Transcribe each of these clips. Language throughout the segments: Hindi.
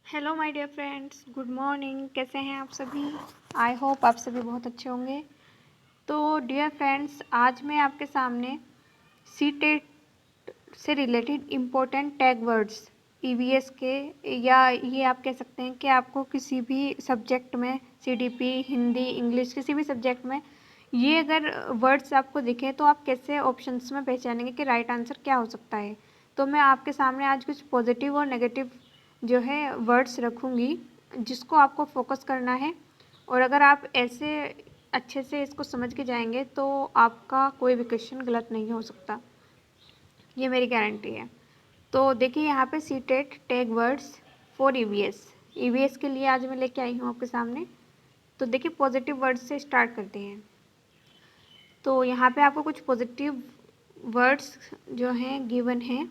Hello my dear friends, good morning. कैसे हैं आप सभी? आई होप आप सभी बहुत अच्छे होंगे। तो डियर फ्रेंड्स, आज मैं आपके सामने सीटेट से related important tag words EVS के, या ये आप कह सकते हैं कि आपको किसी भी सब्जेक्ट में सीडीपी, हिंदी, इंग्लिश, किसी भी सब्जेक्ट में ये अगर वर्ड्स आपको दिखे तो आप कैसे ऑप्शंस में पहचानेंगे कि राइट आंसर क्या हो सकता है। तो मैं आपके सामने आज कुछ पॉजिटिव और नेगेटिव जो है वर्ड्स रखूँगी, जिसको आपको फोकस करना है। और अगर आप ऐसे अच्छे से इसको समझ के जाएंगे तो आपका कोई भी क्वेश्चन गलत नहीं हो सकता, ये मेरी गारंटी है। तो देखिए यहाँ पे CTET tag words for EVS. EVS के लिए आज मैं लेके आई हूँ आपके सामने। तो देखिए पॉजिटिव वर्ड्स से स्टार्ट करते हैं। तो यहाँ पे आपको कुछ पॉजिटिव वर्ड्स जो हैं गिवन हैं,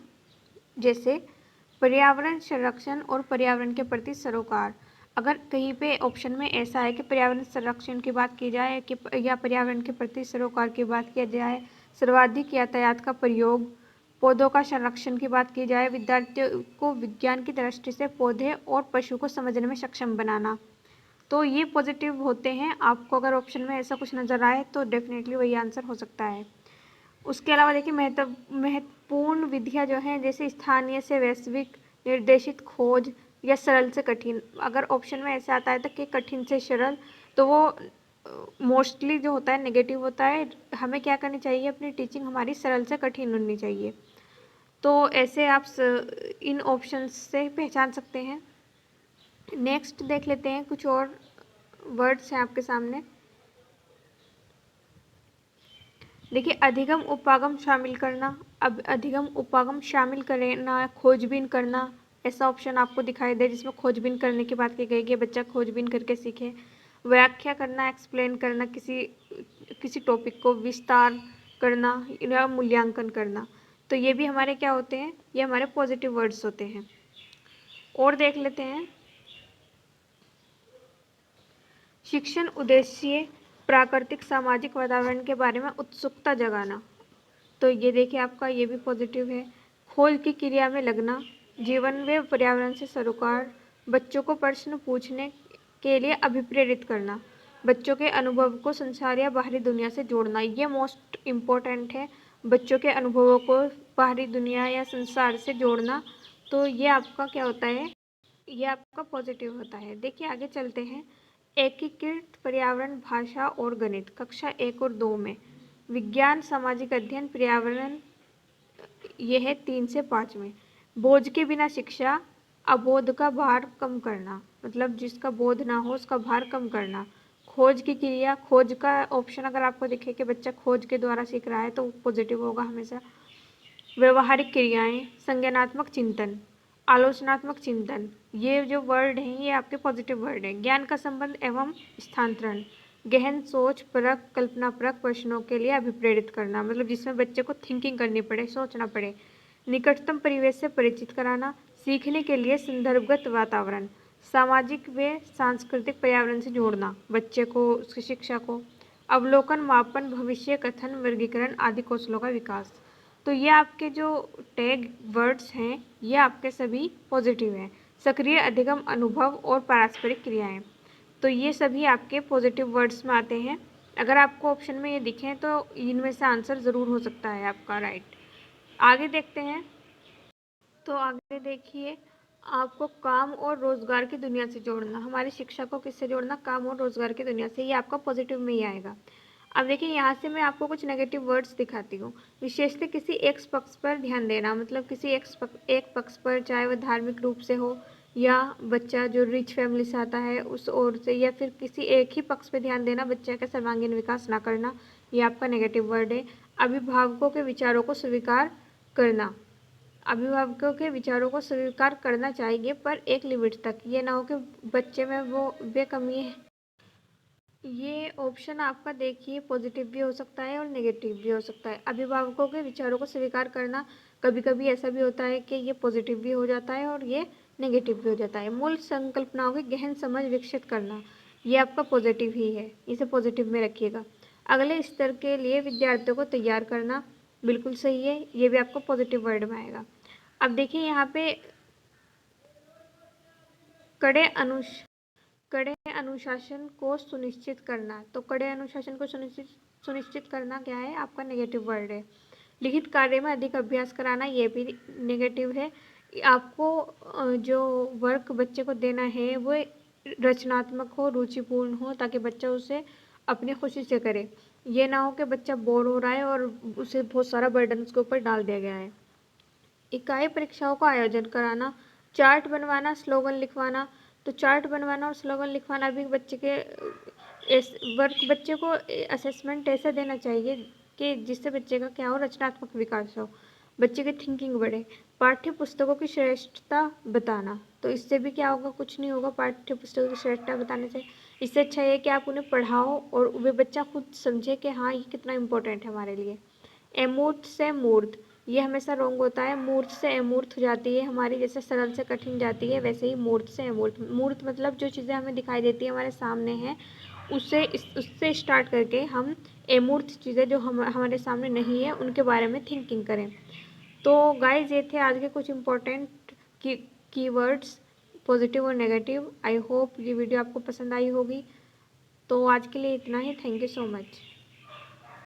जैसे पर्यावरण संरक्षण और पर्यावरण के प्रति सरोकार। अगर कहीं पे ऑप्शन में ऐसा है कि पर्यावरण संरक्षण की बात की जाए कि या पर्यावरण के प्रति सरोकार की बात की जाए, सर्वाधिक यातायात का प्रयोग, पौधों का संरक्षण की बात की जाए, विद्यार्थियों को विज्ञान की दृष्टि से पौधे और पशु को समझने में सक्षम बनाना, तो ये पॉजिटिव होते हैं। आपको अगर ऑप्शन में ऐसा कुछ नज़र आए तो डेफिनेटली वही आंसर हो सकता है। उसके अलावा देखिए महत्वपूर्ण विधियाँ जो हैं, जैसे स्थानीय से वैश्विक, निर्देशित खोज या सरल से कठिन। अगर ऑप्शन में ऐसे आता है तो कि कठिन से सरल, तो वो मोस्टली जो होता है नेगेटिव होता है। हमें क्या करनी चाहिए, अपनी टीचिंग हमारी सरल से कठिन होनी चाहिए। तो ऐसे आप इन ऑप्शंस से पहचान सकते हैं। नेक्स्ट देख लेते हैं, कुछ और वर्ड्स हैं आपके सामने। देखिए अधिगम उपागम शामिल करना। अब अधिगम उपागम शामिल करना, खोजबीन करना, ऐसा ऑप्शन आपको दिखाई दे जिसमें खोजबीन करने की बात की गई कि बच्चा खोजबीन करके सीखे। व्याख्या करना, एक्सप्लेन करना, किसी टॉपिक को विस्तार करना या मूल्यांकन करना। तो ये भी हमारे क्या होते हैं, ये हमारे पॉजिटिव वर्ड्स होते हैं। और देख लेते हैं, शिक्षण उद्देश्य प्राकृतिक सामाजिक वातावरण के बारे में उत्सुकता जगाना। तो ये देखिए आपका ये भी पॉजिटिव है। खोज की क्रिया में लगना, जीवन में पर्यावरण से सरोकार, बच्चों को प्रश्न पूछने के लिए अभिप्रेरित करना, बच्चों के अनुभव को संसार या बाहरी दुनिया से जोड़ना। ये मोस्ट इम्पोर्टेंट है, बच्चों के अनुभवों को बाहरी दुनिया या संसार से जोड़ना। तो ये आपका क्या होता है, ये आपका पॉजिटिव होता है। देखिए आगे चलते हैं। एकीकृत पर्यावरण, भाषा और गणित, कक्षा 1 और 2 में। विज्ञान, सामाजिक अध्ययन, पर्यावरण, यह है 3 से 5 में। बोझ के बिना शिक्षा, अबोध का भार कम करना, मतलब जिसका बोध ना हो उसका भार कम करना। खोज की क्रिया, खोज का ऑप्शन अगर आपको दिखे कि बच्चा खोज के द्वारा सीख रहा है तो पॉजिटिव होगा हमेशा। व्यवहारिक क्रियाएं, संज्ञानात्मक चिंतन, आलोचनात्मक चिंतन, ये जो वर्ड हैं ये आपके पॉजिटिव वर्ड हैं। ज्ञान का संबंध एवं स्थानांतरण, गहन सोच परक, कल्पना परक प्रश्नों के लिए अभिप्रेरित करना, मतलब जिसमें बच्चे को थिंकिंग करनी पड़े, सोचना पड़े। निकटतम परिवेश से परिचित कराना, सीखने के लिए संदर्भगत वातावरण, सामाजिक व सांस्कृतिक पर्यावरण से जोड़ना बच्चे को, उसकी शिक्षा को। अवलोकन, मापन, भविष्य कथन, वर्गीकरण आदि कौशलों का विकास। तो ये आपके जो टैग वर्ड्स हैं ये आपके सभी पॉजिटिव हैं। सक्रिय, अधिगम, अनुभव और पारस्परिक क्रियाएं, तो ये सभी आपके पॉजिटिव वर्ड्स में आते हैं। अगर आपको ऑप्शन में ये दिखें तो इनमें से आंसर ज़रूर हो सकता है आपका राइट। आगे देखते हैं। तो आगे देखिए, आपको काम और रोज़गार की दुनिया से जोड़ना, हमारी शिक्षा को किससे जोड़ना, काम और रोज़गार की दुनिया से, ये आपका पॉजिटिव में ही आएगा। अब देखिए यहाँ से मैं आपको कुछ नेगेटिव वर्ड्स दिखाती हूँ। विशेषतः किसी एक पक्ष पर ध्यान देना, मतलब किसी एक पक्ष पर, चाहे वह धार्मिक रूप से हो या बच्चा जो रिच फैमिली से आता है उस ओर से, या फिर किसी एक ही पक्ष पर ध्यान देना, बच्चे का सर्वांगीण विकास ना करना, ये आपका नेगेटिव वर्ड है। अभिभावकों के विचारों को स्वीकार करना, अभिभावकों के विचारों को स्वीकार करना चाहिए पर एक लिमिट तक, ये ना हो कि बच्चे में वो बेकमी है। ये ऑप्शन आपका देखिए पॉजिटिव भी हो सकता है और नेगेटिव भी हो सकता है। अभिभावकों के विचारों को स्वीकार करना, कभी कभी ऐसा भी होता है कि ये पॉजिटिव भी हो जाता है और ये नेगेटिव भी हो जाता है। मूल संकल्पनाओं की गहन समझ विकसित करना, ये आपका पॉजिटिव ही है, इसे पॉजिटिव में रखिएगा। अगले स्तर के लिए विद्यार्थियों को तैयार करना, बिल्कुल सही है, ये भी आपको पॉजिटिव वर्ड में आएगा। अब देखिए यहाँ पे कड़े अनुशासन को सुनिश्चित करना। तो कड़े अनुशासन को सुनिश्चित करना क्या है, आपका नेगेटिव वर्ड है। लिखित कार्य में अधिक अभ्यास कराना, ये भी नेगेटिव है। आपको जो वर्क बच्चे को देना है वो रचनात्मक हो, रुचिपूर्ण हो, ताकि बच्चा उसे अपनी खुशी से करे। ये ना हो कि बच्चा बोर हो रहा है और उसे बहुत सारा बर्डन उसके ऊपर डाल दिया गया है। इकाई परीक्षाओं का आयोजन कराना, चार्ट बनवाना, स्लोगन लिखवाना। तो चार्ट बनवाना और स्लोगन लिखवाना भी बच्चे को असेसमेंट ऐसा देना चाहिए कि जिससे बच्चे का क्या हो, रचनात्मक विकास हो, बच्चे की थिंकिंग बढ़े। पाठ्य पुस्तकों की श्रेष्ठता बताना। तो इससे भी क्या होगा, कुछ नहीं होगा पाठ्य पुस्तकों की श्रेष्ठता बताने से। इससे अच्छा है कि आप उन्हें पढ़ाओ और वे बच्चा खुद समझे कि हाँ ये कितना इम्पोर्टेंट है हमारे लिए। अमूर्त से मूर्त, ये हमेशा रॉन्ग होता है। मूर्त से अमूर्त हो जाती है हमारी, जैसे सरल से कठिन जाती है, वैसे ही मूर्त से अमूर्त। मूर्त मतलब जो चीज़ें हमें दिखाई देती है, हमारे सामने हैं, उससे स्टार्ट करके हम अमूर्त चीज़ें जो हमारे सामने नहीं है उनके बारे में थिंकिंग करें। तो गाइज ये थे आज के कुछ इम्पोर्टेंट कीवर्ड्स, पॉजिटिव और नेगेटिव। आई होप ये वीडियो आपको पसंद आई होगी। तो आज के लिए इतना ही। Thank you so much.